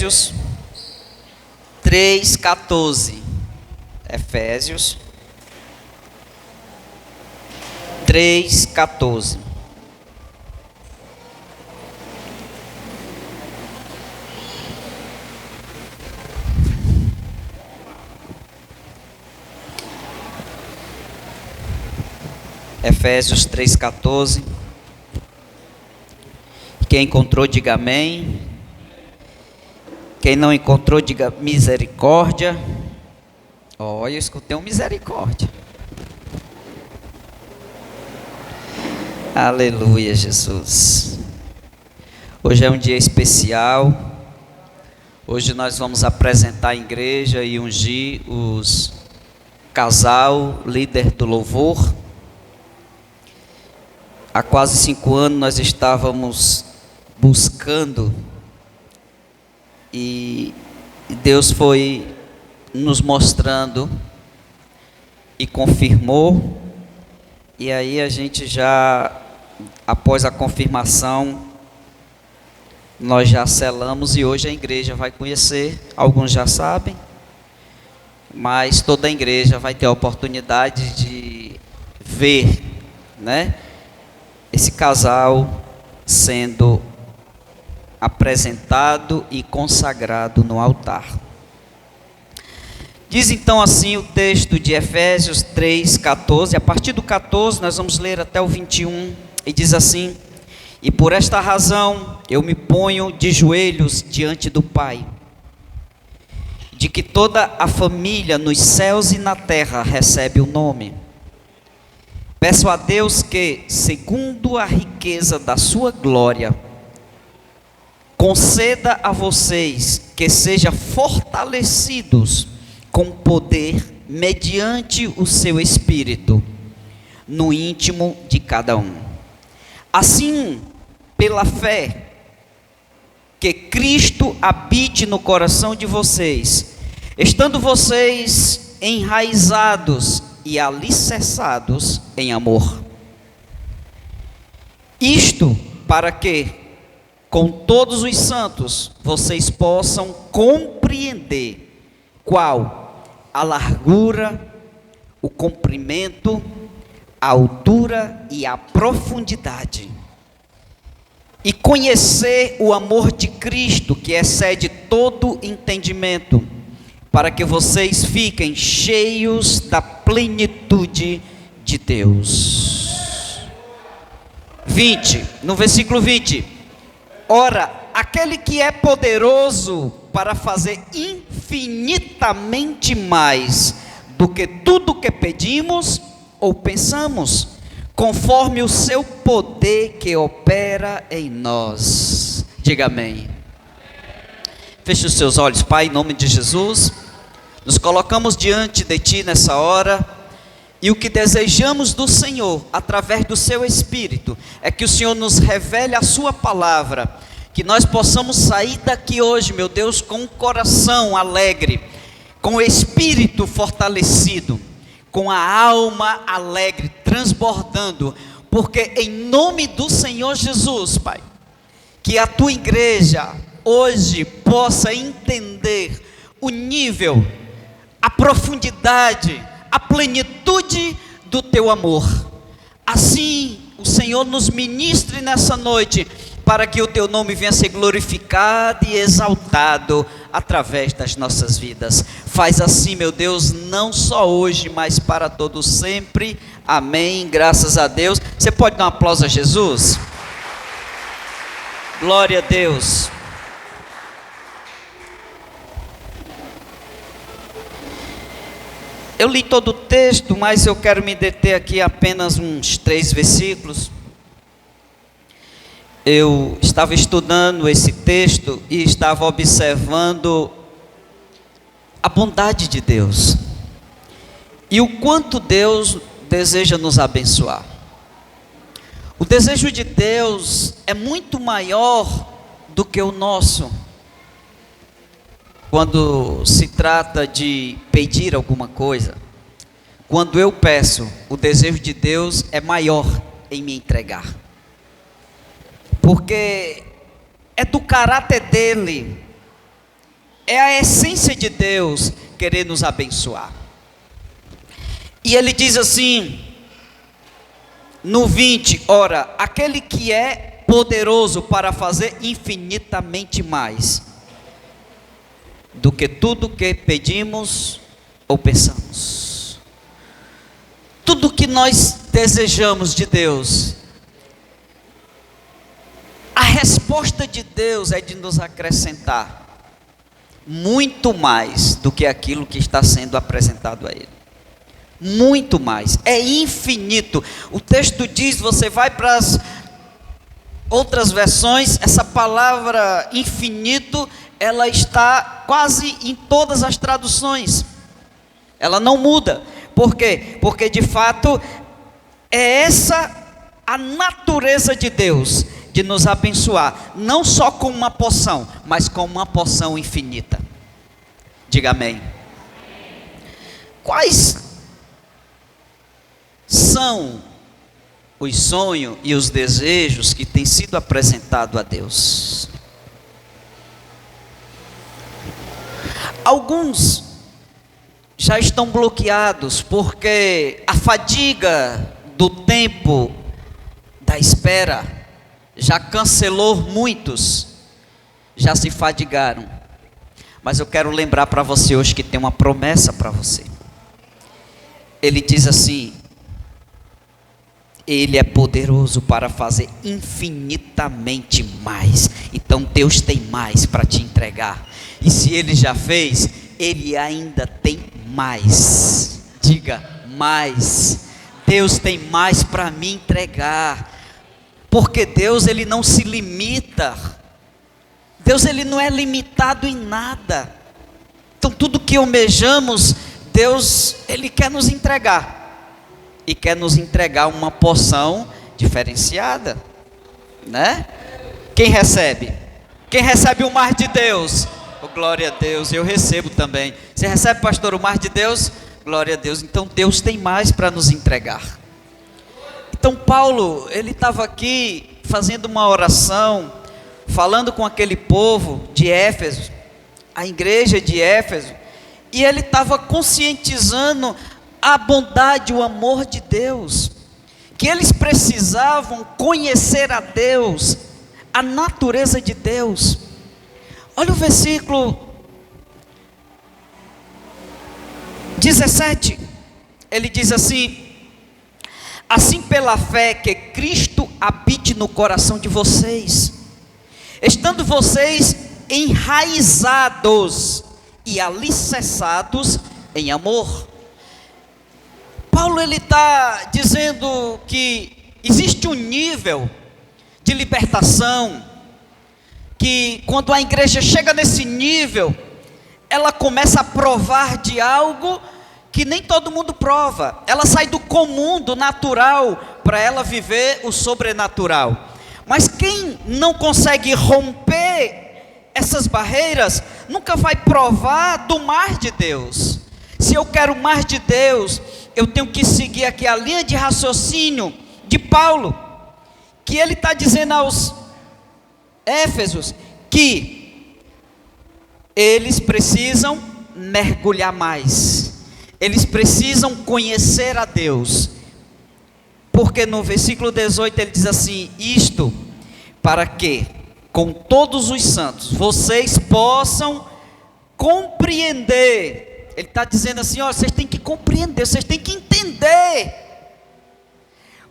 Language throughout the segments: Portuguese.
Efésios 3,14. Efésios 3,14. Efésios 3,14. Quem encontrou, diga amém. Quem não encontrou, diga misericórdia. Olha, eu escutei um misericórdia. Aleluia, Jesus. Hoje é um dia especial. Hoje nós vamos apresentar a igreja e ungir os casal líder do louvor. Há quase 5 anos nós estávamos buscando e Deus foi nos mostrando e confirmou. E aí a gente já, após a confirmação, nós já selamos e hoje a igreja vai conhecer. Alguns já sabem, mas toda a igreja vai ter a oportunidade de ver, né, esse casal sendo apresentado e consagrado no altar. Diz então assim o texto de Efésios 3,14. A partir do 14 nós vamos ler até o 21. E diz assim: e por esta razão eu me ponho de joelhos diante do Pai, de que toda a família nos céus e na terra recebe o nome. Peço a Deus que, segundo a riqueza da sua glória, conceda a vocês que sejam fortalecidos com poder mediante o seu Espírito, no íntimo de cada um. Assim, pela fé, que Cristo habite no coração de vocês, estando vocês enraizados e alicerçados em amor. Isto para que, com todos os santos, vocês possam compreender qual a largura, o comprimento, a altura e a profundidade, e conhecer o amor de Cristo, que excede todo entendimento, para que vocês fiquem cheios da plenitude de Deus. 20, no versículo 20. Ora, aquele que é poderoso para fazer infinitamente mais do que tudo que pedimos ou pensamos, conforme o seu poder que opera em nós. Diga amém. Feche os seus olhos. Pai, em nome de Jesus, nos colocamos diante de Ti nessa hora, e o que desejamos do Senhor, através do Seu Espírito, é que o Senhor nos revele a Sua palavra, que nós possamos sair daqui hoje, meu Deus, com um coração alegre, com o espírito fortalecido, com a alma alegre, transbordando, porque em nome do Senhor Jesus, Pai, que a Tua igreja hoje possa entender o nível, a profundidade, a plenitude do Teu amor. Assim, o Senhor nos ministre nessa noite, para que o Teu nome venha ser glorificado e exaltado através das nossas vidas. Faz assim, meu Deus, não só hoje, mas para todos sempre. Amém, graças a Deus. Você pode dar um aplauso a Jesus? Glória a Deus. Eu li todo o texto, mas eu quero me deter aqui apenas uns 3 versículos. Eu estava estudando esse texto e estava observando a bondade de Deus e o quanto Deus deseja nos abençoar. O desejo de Deus é muito maior do que o nosso. Quando se trata de pedir alguma coisa, quando eu peço, o desejo de Deus é maior em me entregar, porque é do caráter dele É a essência de Deus querer nos abençoar. E ele diz assim, no 20, ora, aquele que é poderoso para fazer infinitamente mais do que tudo que pedimos ou pensamos. Tudo que nós desejamos de Deus, a resposta de Deus é de nos acrescentar muito mais do que aquilo que está sendo apresentado a Ele. Muito mais, é infinito. O texto diz, você vai para as outras versões, essa palavra infinito, ela está quase em todas as traduções. Ela não muda. Por quê? Porque de fato é essa a natureza de Deus, de nos abençoar, não só com uma porção, mas com uma porção infinita. Diga amém. Quais são os sonhos e os desejos que têm sido apresentados a Deus? Alguns já estão bloqueados porque a fadiga do tempo da espera já cancelou muitos, já se fadigaram. Mas eu quero lembrar para você hoje que tem uma promessa para você. Ele diz assim: Ele é poderoso para fazer infinitamente mais. Então Deus tem mais para te entregar. E se Ele já fez, Ele ainda tem mais. Diga, mais. Deus tem mais para me entregar. Porque Deus, Ele não se limita. Deus, Ele não é limitado em nada. Então tudo que almejamos, Deus, Ele quer nos entregar. E quer nos entregar uma porção diferenciada, né? Quem recebe? Quem recebe o mar de Deus? Oh, glória a Deus, eu recebo também. Você recebe, pastor, o mar de Deus? Glória a Deus. Então Deus tem mais para nos entregar. Então Paulo, ele estava aqui fazendo uma oração, falando com aquele povo de Éfeso, a igreja de Éfeso, e ele estava conscientizando a bondade, o amor de Deus, que eles precisavam conhecer a Deus, a natureza de Deus. Olha o versículo 17, ele diz assim: assim pela fé que Cristo habite no coração de vocês, estando vocês enraizados e alicerçados em amor. Paulo, ele está dizendo que existe um nível de libertação, que quando a igreja chega nesse nível, ela começa a provar de algo que nem todo mundo prova. Ela sai do comum, do natural, para ela viver o sobrenatural. Mas quem não consegue romper essas barreiras, nunca vai provar do mar de Deus. Se eu quero o mar de Deus, eu tenho que seguir aqui a linha de raciocínio de Paulo, que ele está dizendo aos Éfesos, que eles precisam mergulhar mais, eles precisam conhecer a Deus, porque no versículo 18 ele diz assim: isto para que com todos os santos vocês possam compreender. Ele está dizendo assim: ó, vocês têm que compreender, vocês têm que entender,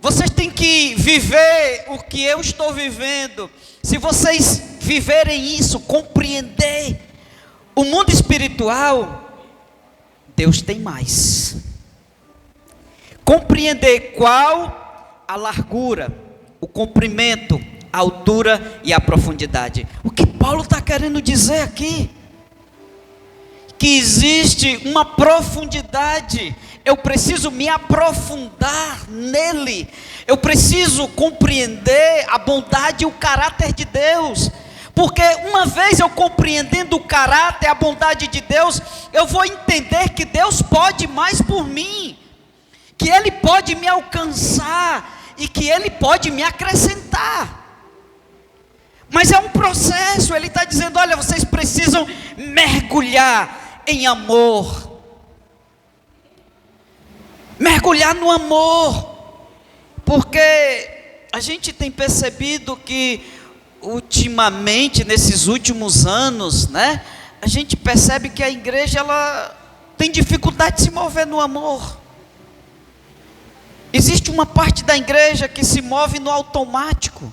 vocês têm que viver o que eu estou vivendo. Se vocês viverem isso, compreender o mundo espiritual, Deus tem mais. Compreender qual a largura, o comprimento, a altura e a profundidade. O que Paulo está querendo dizer aqui? Que existe uma profundidade. Eu preciso me aprofundar nele. Eu preciso compreender a bondade e o caráter de Deus. Porque uma vez eu compreendendo o caráter, a bondade de Deus, eu vou entender que Deus pode mais por mim, que Ele pode me alcançar e que Ele pode me acrescentar. Mas é um processo. Ele está dizendo: olha, vocês precisam mergulhar em amor. Mergulhar no amor. Porque a gente tem percebido que ultimamente, nesses últimos anos, né, a gente percebe que a igreja ela tem dificuldade de se mover no amor. Existe uma parte da igreja que se move no automático.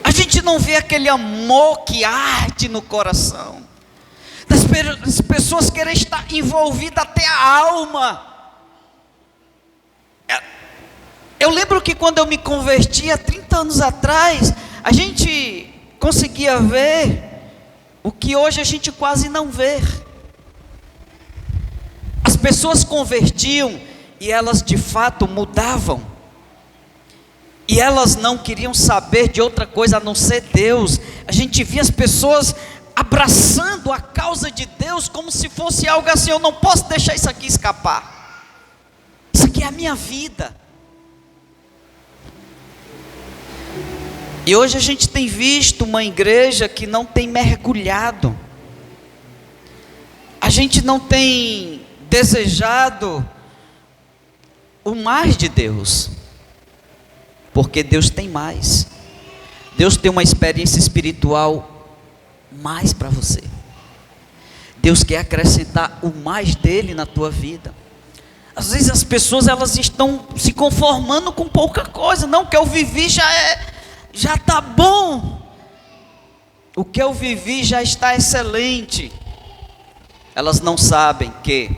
A gente não vê aquele amor que arde no coração, das pessoas querem estar envolvidas até a alma. Eu lembro que quando eu me converti há 30 anos atrás, a gente conseguia ver o que hoje a gente quase não vê. As pessoas convertiam e elas de fato mudavam. E elas não queriam saber de outra coisa a não ser Deus. A gente via as pessoas abraçando a causa de Deus como se fosse algo assim: eu não posso deixar isso aqui escapar. Isso aqui é a minha vida. E hoje a gente tem visto uma igreja que não tem mergulhado. A gente não tem desejado o mais de Deus. Porque Deus tem mais. Deus tem uma experiência espiritual mais para você. Deus quer acrescentar o mais dele na tua vida. Às vezes as pessoas elas estão se conformando com pouca coisa. Não, o que eu vivi já está bom. O que eu vivi já está excelente. Elas não sabem que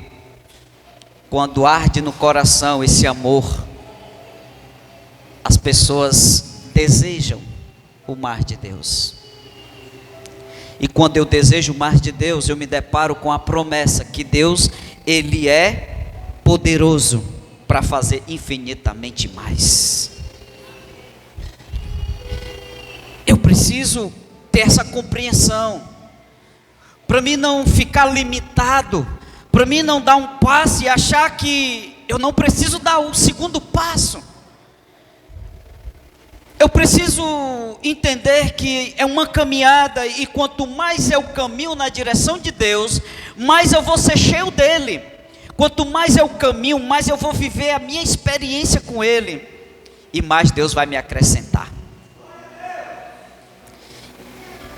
quando arde no coração esse amor, as pessoas desejam o mar de Deus. E quando eu desejo o mar de Deus, eu me deparo com a promessa que Deus, Ele é poderoso para fazer infinitamente mais. Eu preciso ter essa compreensão, para mim não ficar limitado, para mim não dar um passo e achar que eu não preciso dar o segundo passo. Eu preciso entender que é uma caminhada, e quanto mais eu caminho na direção de Deus, mais eu vou ser cheio dele. Quanto mais eu caminho, mais eu vou viver a minha experiência com Ele, e mais Deus vai me acrescentar.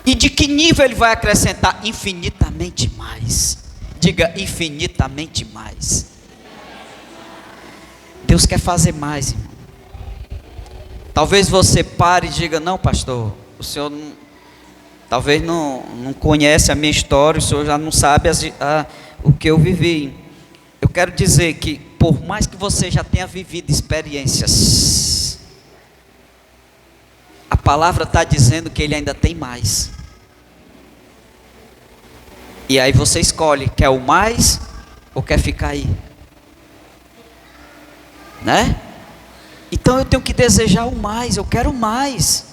E de que nível Ele vai acrescentar? Infinitamente mais. Diga: infinitamente mais. Deus quer fazer mais, irmão. Talvez você pare e diga: não, pastor, o senhor talvez não conhece a minha história, o senhor já não sabe o que eu vivi. Eu quero dizer que, por mais que você já tenha vivido experiências, a palavra está dizendo que Ele ainda tem mais. E aí você escolhe: quer o mais ou quer ficar aí? Né? Então eu tenho que desejar o mais, eu quero mais,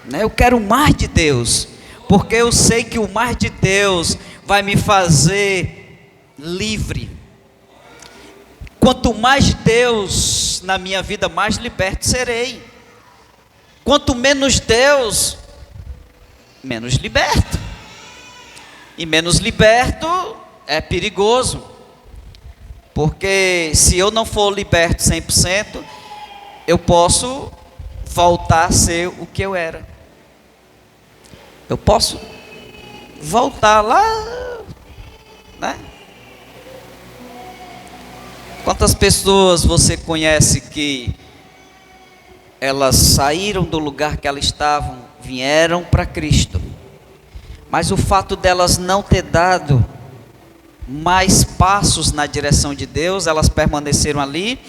né? Eu quero mais de Deus, porque eu sei que o mais de Deus vai me fazer livre. Quanto mais de Deus na minha vida, mais liberto serei. Quanto menos Deus, menos liberto. E menos liberto é perigoso, porque se eu não for liberto 100%, eu posso voltar a ser o que eu era. Eu posso voltar lá, né? Quantas pessoas você conhece que elas saíram do lugar que elas estavam, vieram para Cristo, mas o fato delas não ter dado mais passos na direção de Deus, elas permaneceram ali,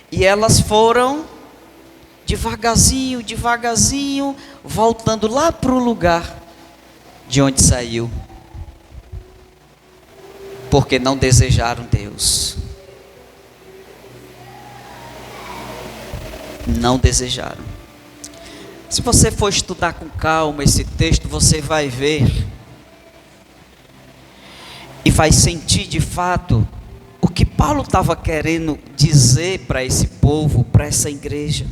e elas foram devagarzinho, voltando lá para o lugar de onde saiu, porque não desejaram Deus. Não desejaram. Se você for estudar com calma esse texto, você vai ver e vai sentir de fato o que Paulo estava querendo dizer para esse povo, para essa igreja.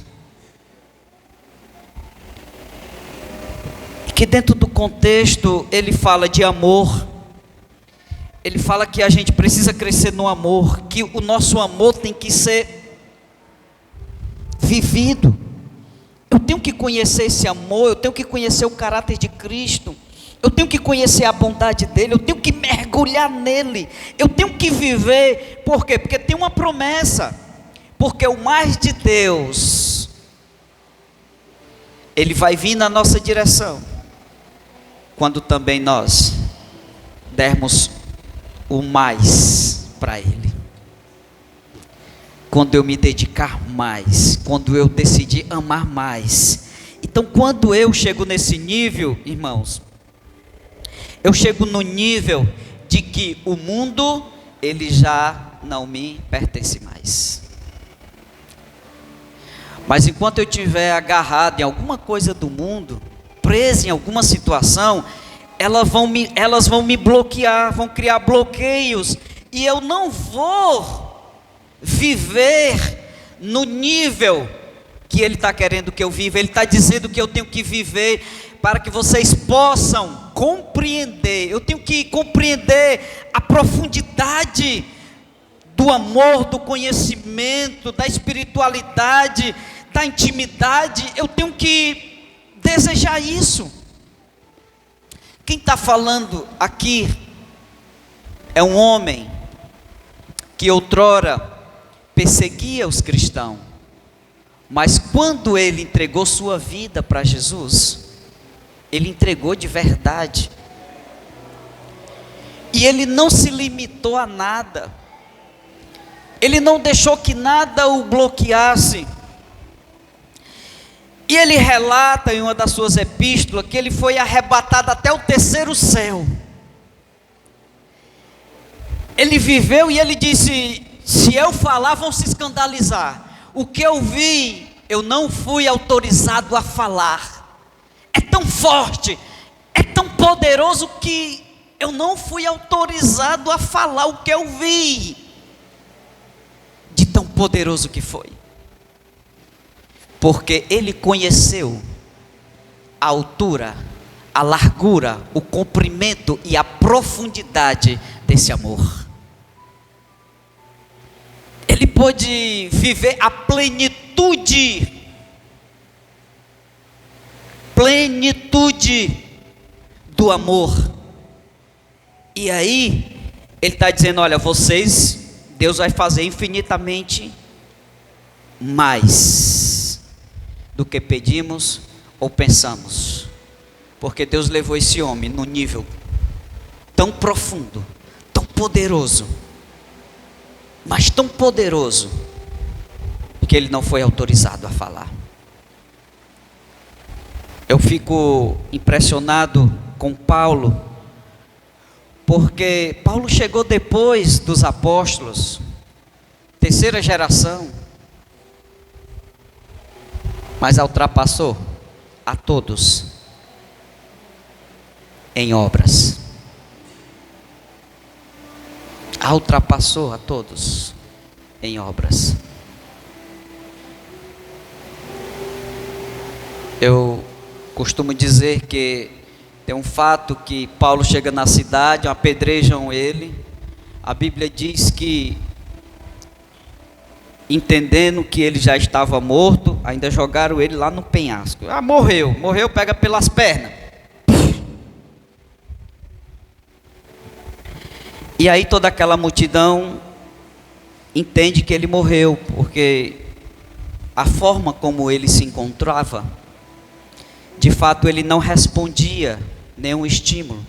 Porque dentro do contexto ele fala de amor, ele fala que a gente precisa crescer no amor, que o nosso amor tem que ser vivido. Eu tenho que conhecer esse amor, eu tenho que conhecer o caráter de Cristo, eu tenho que conhecer a bondade dele, eu tenho que mergulhar nele, eu tenho que viver. Por quê? Porque tem uma promessa, porque o mais de Deus, ele vai vir na nossa direção, quando também nós dermos o mais para ele. Quando eu me dedicar mais, quando eu decidir amar mais. Então, quando eu chego nesse nível, irmãos, eu chego no nível de que o mundo, ele já não me pertence mais. Mas enquanto eu estiver agarrado em alguma coisa do mundo, preso em alguma situação, elas vão me bloquear, vão criar bloqueios, e eu não vou viver no nível que Ele está querendo que eu viva. Ele está dizendo que eu tenho que viver para que vocês possam compreender. Eu tenho que compreender a profundidade do amor, do conhecimento, da espiritualidade, da intimidade. Eu tenho que desejar isso. Quem está falando aqui é um homem que outrora perseguia os cristãos, mas quando ele entregou sua vida para Jesus, ele entregou de verdade, e ele não se limitou a nada, ele não deixou que nada o bloqueasse. E ele relata em uma das suas epístolas que ele foi arrebatado até o terceiro céu. Ele viveu e ele disse: se eu falar, vão se escandalizar. O que eu vi, eu não fui autorizado a falar. É tão forte, é tão poderoso que eu não fui autorizado a falar o que eu vi. De tão poderoso que foi. Porque ele conheceu a altura, a largura, o comprimento e a profundidade desse amor. Ele pôde viver a plenitude do amor. E aí, ele está dizendo: olha, vocês, Deus vai fazer infinitamente mais do que pedimos ou pensamos, porque Deus levou esse homem num nível tão profundo, tão poderoso, mas tão poderoso, que ele não foi autorizado a falar. Eu fico impressionado com Paulo, porque Paulo chegou depois dos apóstolos, terceira geração, mas ultrapassou a todos em obras. Ultrapassou a todos em obras. Eu costumo dizer que tem um fato que Paulo chega na cidade, apedrejam ele. A Bíblia diz que, entendendo que ele já estava morto, ainda jogaram ele lá no penhasco. Morreu, pega pelas pernas. E aí toda aquela multidão entende que ele morreu, porque a forma como ele se encontrava, de fato ele não respondia nenhum estímulo.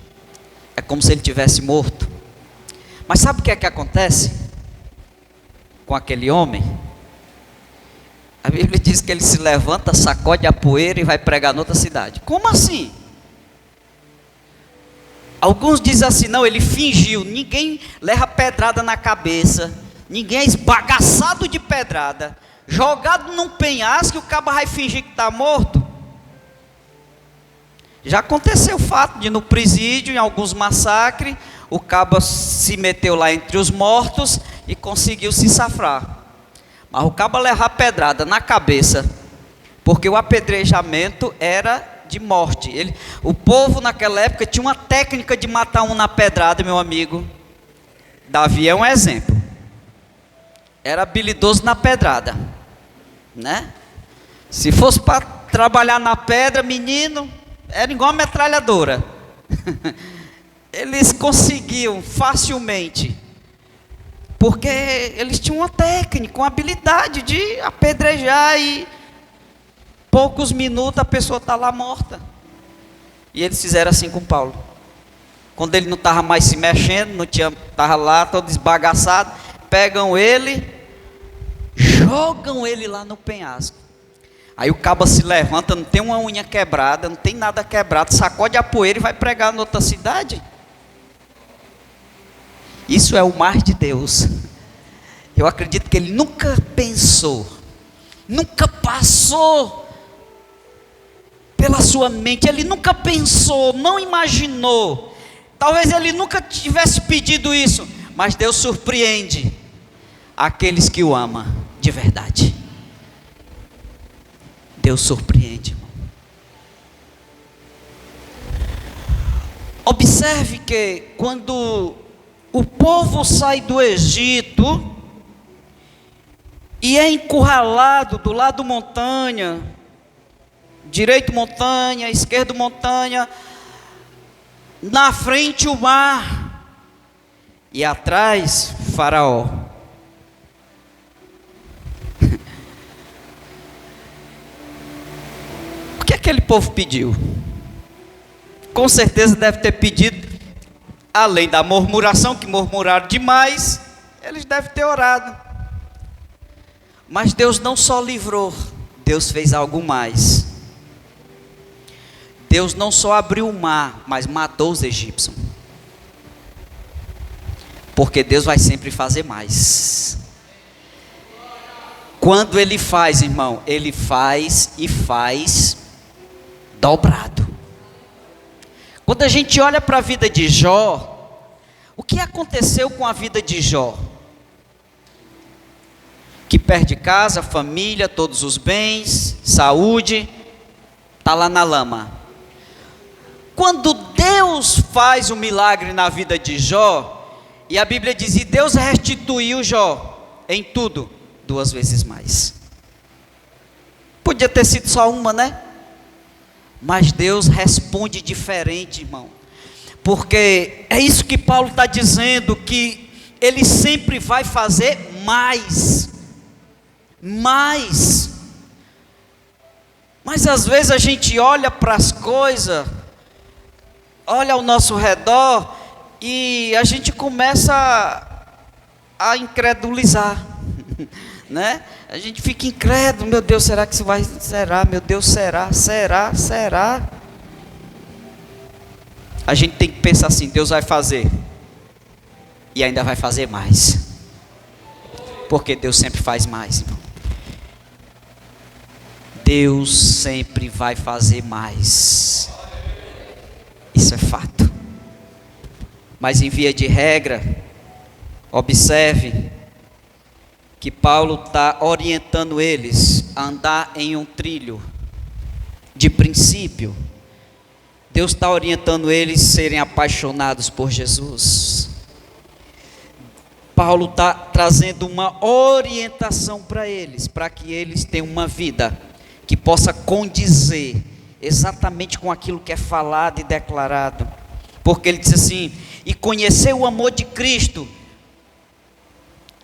É como se ele tivesse morto. Mas sabe o que é que acontece com aquele homem? A Bíblia diz que ele se levanta, sacode a poeira e vai pregar noutra cidade. Como assim? Alguns dizem assim: não, ele fingiu. Ninguém leva pedrada na cabeça, ninguém é esbagaçado de pedrada, jogado num penhasco, e o cabo vai fingir que está morto. Já aconteceu o fato de no presídio, em alguns massacres, o cabo se meteu lá entre os mortos e conseguiu se safrar. Mas o cabo levar pedrada na cabeça, porque o apedrejamento era de morte. O povo naquela época tinha uma técnica de matar um na pedrada, meu amigo. Davi é um exemplo. Era habilidoso na pedrada, né? Se fosse para trabalhar na pedra, menino, era igual uma metralhadora. Eles conseguiam facilmente, porque eles tinham uma técnica, uma habilidade de apedrejar e poucos minutos a pessoa está lá morta. E eles fizeram assim com Paulo. Quando ele não estava mais se mexendo, estava lá todo esbagaçado, pegam ele, jogam ele lá no penhasco. Aí o cabo se levanta, não tem uma unha quebrada, não tem nada quebrado, sacode a poeira e vai pregar em outra cidade. Isso é o mar de Deus. Eu acredito que ele nunca pensou, nunca passou pela sua mente, ele nunca pensou, não imaginou. Talvez ele nunca tivesse pedido isso, mas Deus surpreende aqueles que o amam de verdade. Deus surpreende, irmão. Observe que quando o povo sai do Egito e é encurralado do lado montanha, direito montanha, esquerdo montanha, na frente o mar e atrás Faraó. O que aquele povo pediu? Com certeza deve ter pedido, além da murmuração, que murmuraram demais, eles devem ter orado. Mas Deus não só livrou, Deus fez algo mais. Deus não só abriu o mar, mas matou os egípcios. Porque Deus vai sempre fazer mais. Quando Ele faz, irmão, Ele faz e faz dobrado. Quando a gente olha para a vida de Jó, o que aconteceu com a vida de Jó? Que perde casa, família, todos os bens, saúde, está lá na lama. Quando Deus faz um milagre na vida de Jó, e a Bíblia diz, e Deus restituiu Jó em tudo, 2 vezes mais. Podia ter sido só uma, né? Mas Deus responde diferente, irmão. Porque é isso que Paulo está dizendo, que Ele sempre vai fazer mais. Mais. Mas às vezes a gente olha para as coisas, olha ao nosso redor e a gente começa a incredulizar, né? A gente fica incrédulo, meu Deus, será que isso vai, será, meu Deus, será? A gente tem que pensar assim, Deus vai fazer, e ainda vai fazer mais, porque Deus sempre faz mais, irmão. Deus sempre vai fazer mais, isso é fato. Mas em via de regra, observe que Paulo está orientando eles a andar em um trilho de princípio. Deus está orientando eles a serem apaixonados por Jesus. Paulo está trazendo uma orientação para eles, para que eles tenham uma vida que possa condizer exatamente com aquilo que é falado e declarado. Porque ele diz assim, e conhecer o amor de Cristo,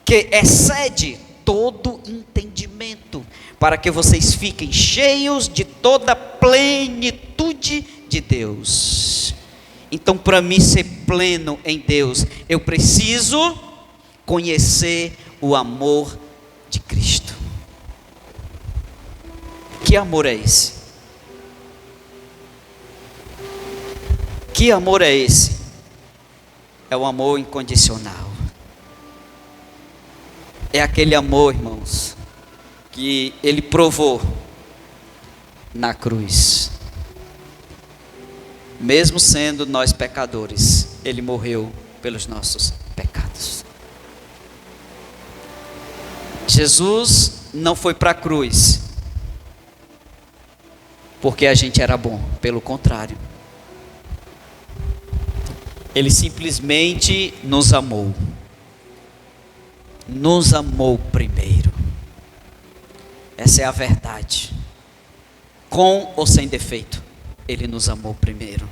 que excede todo entendimento, para que vocês fiquem cheios de toda a plenitude de Deus. Então, para mim ser pleno em Deus, eu preciso conhecer o amor de Cristo. Que amor é esse? Que amor é esse? É o amor incondicional. É aquele amor, irmãos, que Ele provou na cruz. Mesmo sendo nós pecadores, Ele morreu pelos nossos pecados. Jesus não foi para a cruz porque a gente era bom, pelo contrário. Ele simplesmente nos amou. Nos amou primeiro. Essa é a verdade. Com ou sem defeito, Ele nos amou primeiro.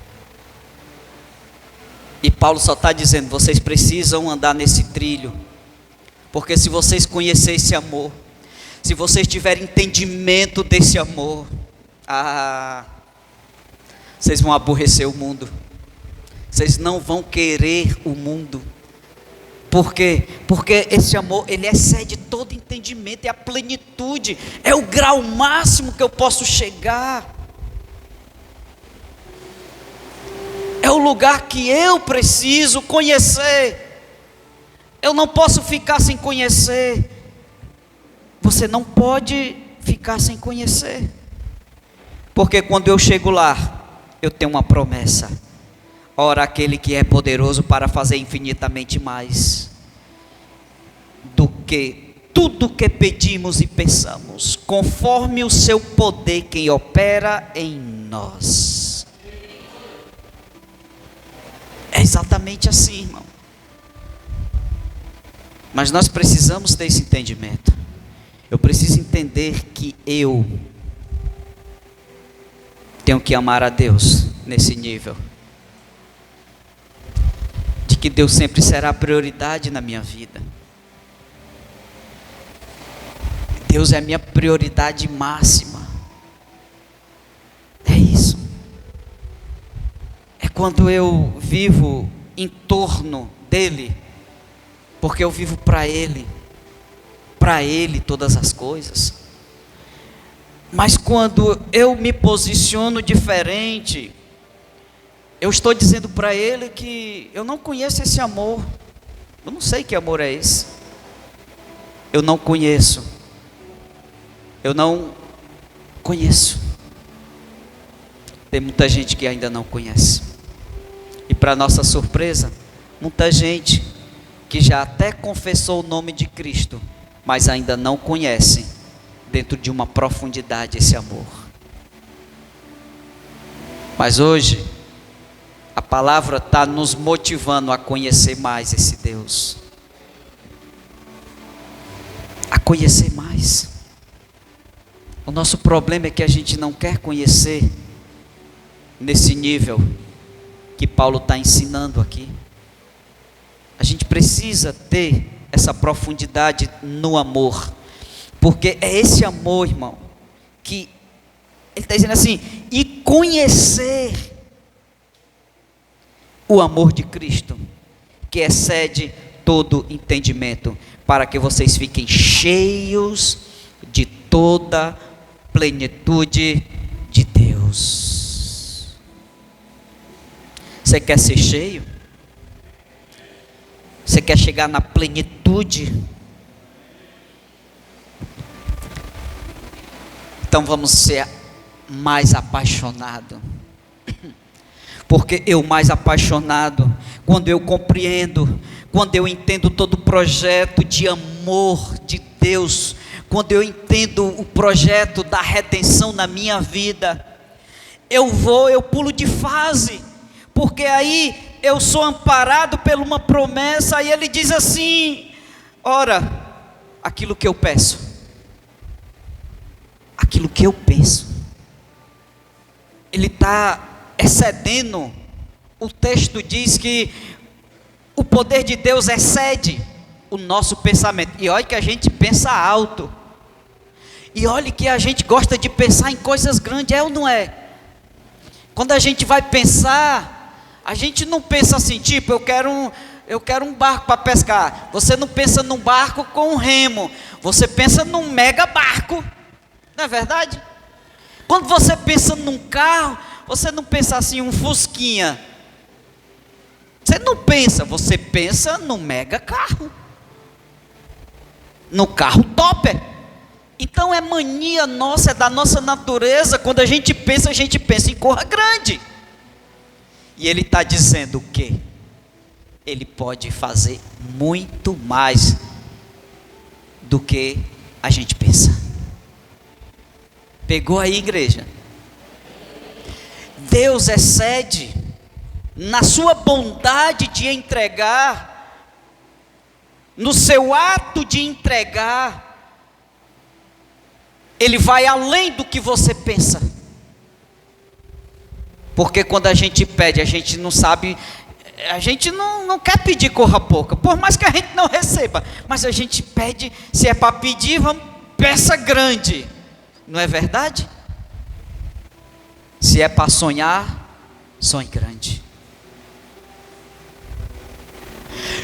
E Paulo só está dizendo, vocês precisam andar nesse trilho, porque se vocês conhecerem esse amor, se vocês tiverem entendimento desse amor, vocês vão aborrecer o mundo, vocês não vão querer o mundo. Por quê? Porque esse amor, ele excede todo entendimento, é a plenitude, é o grau máximo que eu posso chegar, é o lugar que eu preciso conhecer. Eu não posso ficar sem conhecer. Você não pode ficar sem conhecer, porque quando eu chego lá, eu tenho uma promessa. Ora, aquele que é poderoso para fazer infinitamente mais do que tudo que pedimos e pensamos, conforme o seu poder que opera em nós. É exatamente assim, irmão. Mas nós precisamos ter esse entendimento. Eu preciso entender que eu tenho que amar a Deus nesse nível, de que Deus sempre será a prioridade na minha vida. Deus é a minha prioridade máxima. É isso. É quando eu vivo em torno dEle, porque eu vivo para Ele todas as coisas. Mas quando eu me posiciono diferente, eu estou dizendo para Ele que eu não conheço esse amor. Eu não sei que amor é esse. Eu não conheço. Eu não conheço. Tem muita gente que ainda não conhece. E para nossa surpresa, muita gente que já até confessou o nome de Cristo, mas ainda não conhece dentro de uma profundidade esse amor. Mas hoje a palavra está nos motivando a conhecer mais esse Deus, a conhecer mais. O nosso problema é que a gente não quer conhecer nesse nível que Paulo está ensinando aqui. A gente precisa ter essa profundidade no amor, porque é esse amor, irmão, que ele está dizendo assim, e conhecer o amor de Cristo, que excede todo entendimento, para que vocês fiquem cheios de toda plenitude de Deus. Você quer ser cheio? Você quer chegar na plenitude? Então vamos ser mais apaixonados. Porque eu mais apaixonado, quando eu compreendo, quando eu entendo todo o projeto de amor de Deus, quando eu entendo o projeto da redenção na minha vida, eu pulo de fase, porque aí eu sou amparado por uma promessa, e Ele diz assim, ora, aquilo que eu peço, aquilo que eu penso, Ele está excedendo. O texto diz que o poder de Deus excede o nosso pensamento, e olha que a gente pensa alto, e olha que a gente gosta de pensar em coisas grandes, é ou não é? Quando a gente vai pensar, a gente não pensa assim, tipo, eu quero um barco para pescar. Você não pensa num barco com um remo, você pensa num mega barco, não é verdade? Quando você pensa num carro, você não pensa assim, um fusquinha. Você não pensa, você pensa num mega carro, no carro topper. Então é mania nossa, é da nossa natureza, quando a gente pensa em coisa grande. E Ele está dizendo o quê? Ele pode fazer muito mais do que a gente pensa. Pegou aí, igreja? Deus excede na sua bondade de entregar, no seu ato de entregar, Ele vai além do que você pensa. Porque quando a gente pede, a gente não sabe, a gente não quer pedir corra pouca, por mais que a gente não receba, mas a gente pede, se é para pedir, vamos, peça grande, não é verdade? Se é para sonhar, sonhe grande.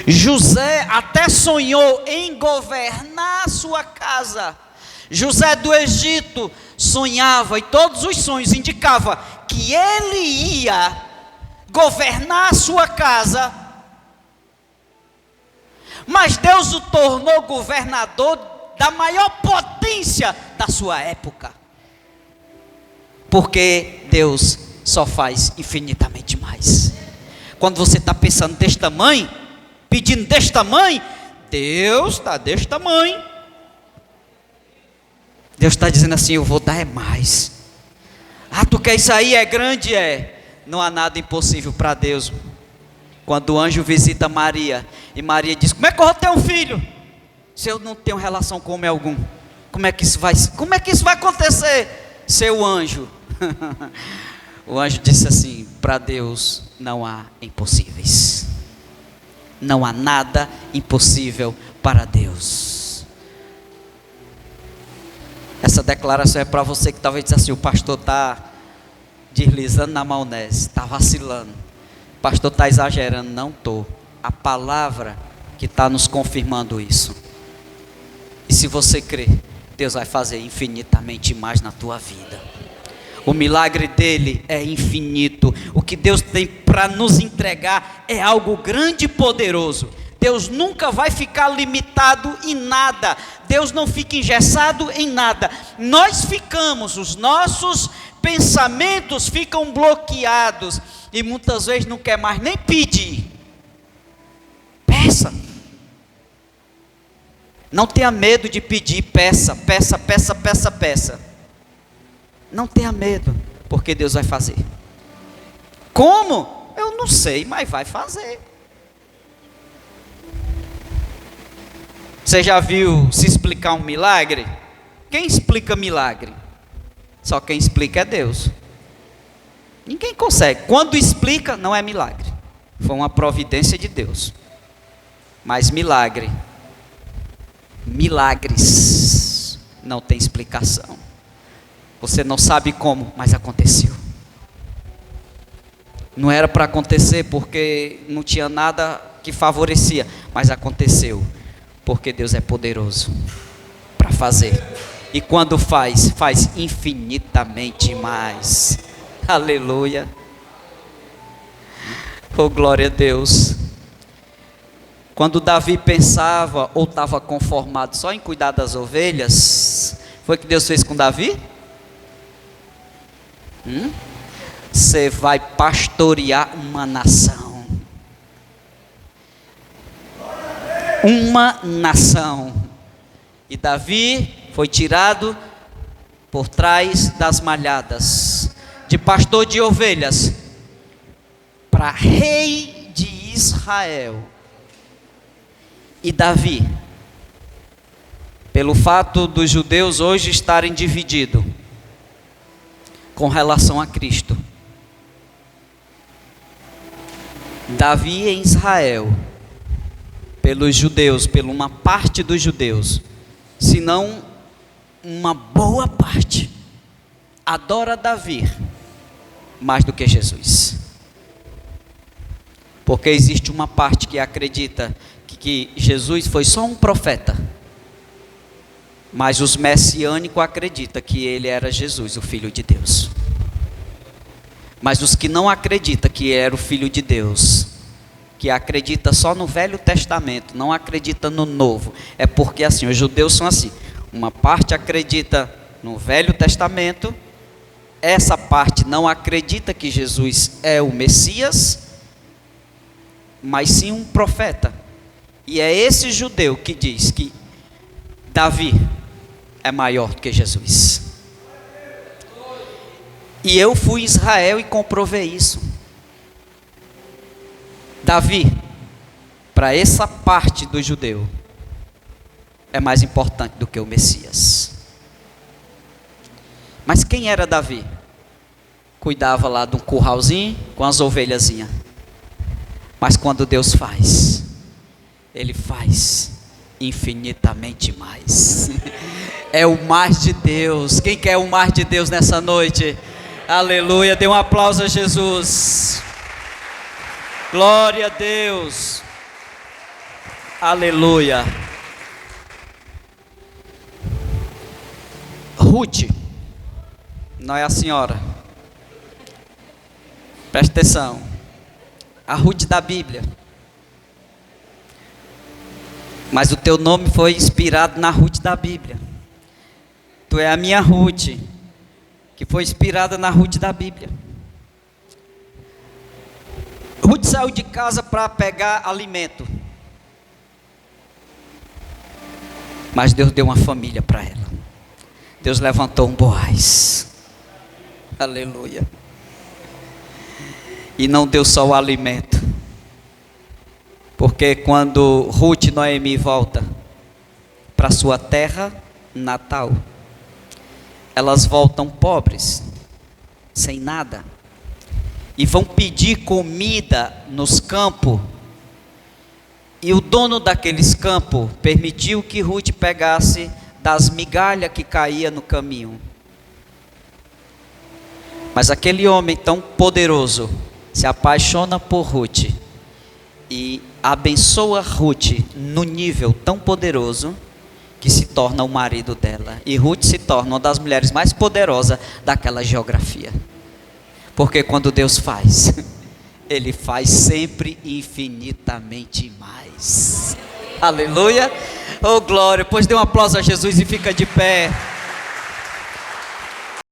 José até sonhou em governar a sua casa. José do Egito sonhava, e todos os sonhos indicavam que ele ia governar a sua casa, mas Deus o tornou governador da maior potência da sua época, porque Deus só faz infinitamente mais. Quando você está pensando deste tamanho, pedindo deste tamanho, Deus está deste tamanho. Deus está dizendo assim: eu vou dar é mais. Ah, tu quer isso aí? É grande? É. Não há nada impossível para Deus. Quando o anjo visita Maria, e Maria diz: como é que eu vou ter um filho, se eu não tenho relação com homem algum? Como é que isso vai acontecer, seu anjo? O anjo disse assim: para Deus não há impossíveis. Não há nada impossível para Deus. Essa declaração é para você que talvez diz assim: o pastor está deslizando na maionese, está vacilando, o pastor está exagerando. Não estou. A palavra que está nos confirmando isso. E se você crer, Deus vai fazer infinitamente mais na tua vida. O milagre dele é infinito. O que Deus tem para nos entregar é algo grande e poderoso. Deus nunca vai ficar limitado em nada. Deus não fica engessado em nada. Nós ficamos, os nossos pensamentos ficam bloqueados e muitas vezes não quer mais nem pedir. Peça. Não tenha medo de pedir, peça, peça, peça, peça, peça. Não tenha medo, porque Deus vai fazer. Como? Eu não sei, mas vai fazer. Você já viu se explicar um milagre? Quem explica milagre? Só quem explica é Deus. Ninguém consegue. Quando explica, não é milagre. Foi uma providência de Deus. Mas milagres não tem explicação. Você não sabe como, mas aconteceu. Não era para acontecer porque não tinha nada que favorecia, mas aconteceu. Porque Deus é poderoso para fazer. E quando faz infinitamente mais. Aleluia. Oh, glória a Deus. Quando Davi pensava ou estava conformado só em cuidar das ovelhas, foi o que Deus fez com Davi? Você vai pastorear uma nação. Uma nação. E Davi foi tirado por trás das malhadas, de pastor de ovelhas, para rei de Israel. E Davi, pelo fato dos judeus hoje estarem divididos com relação a Cristo, Davi em Israel, pelos judeus, por uma parte dos judeus, se não uma boa parte, adora Davi mais do que Jesus. Porque existe uma parte que acredita que Jesus foi só um profeta, mas os messiânicos acreditam que ele era Jesus, o Filho de Deus. Mas os que não acreditam que era o Filho de Deus, que acredita só no Velho Testamento, não acredita no Novo, é porque assim, os judeus são assim, uma parte acredita no Velho Testamento, essa parte não acredita que Jesus é o Messias, mas sim um profeta. E é esse judeu que diz que Davi é maior do que Jesus. E eu fui em Israel e comprovei isso. Davi, para essa parte do judeu, é mais importante do que o Messias. Mas quem era Davi? Cuidava lá de um curralzinho com as ovelhazinhas. Mas quando Deus faz, Ele faz infinitamente mais. É o mais de Deus. Quem quer o mais de Deus nessa noite? Aleluia, dê um aplauso a Jesus. Glória a Deus. Aleluia. Ruth, não é a senhora. Presta atenção. A Ruth da Bíblia. Mas o teu nome foi inspirado na Ruth da Bíblia. Tu é a minha Ruth, que foi inspirada na Ruth da Bíblia. Ruth saiu de casa para pegar alimento. Mas Deus deu uma família para ela. Deus levantou um Boaz. Aleluia. E não deu só o alimento. Porque quando Ruth e Noemi voltam para sua terra natal, elas voltam pobres, sem nada. E vão pedir comida nos campos. E o dono daqueles campos permitiu que Ruth pegasse das migalhas que caía no caminho. Mas aquele homem tão poderoso se apaixona por Ruth e abençoa Ruth no nível tão poderoso que se torna o marido dela. E Ruth se torna uma das mulheres mais poderosas daquela geografia. Porque quando Deus faz, Ele faz sempre infinitamente mais. Aleluia. Oh glória. Pois dê um aplauso a Jesus e fica de pé.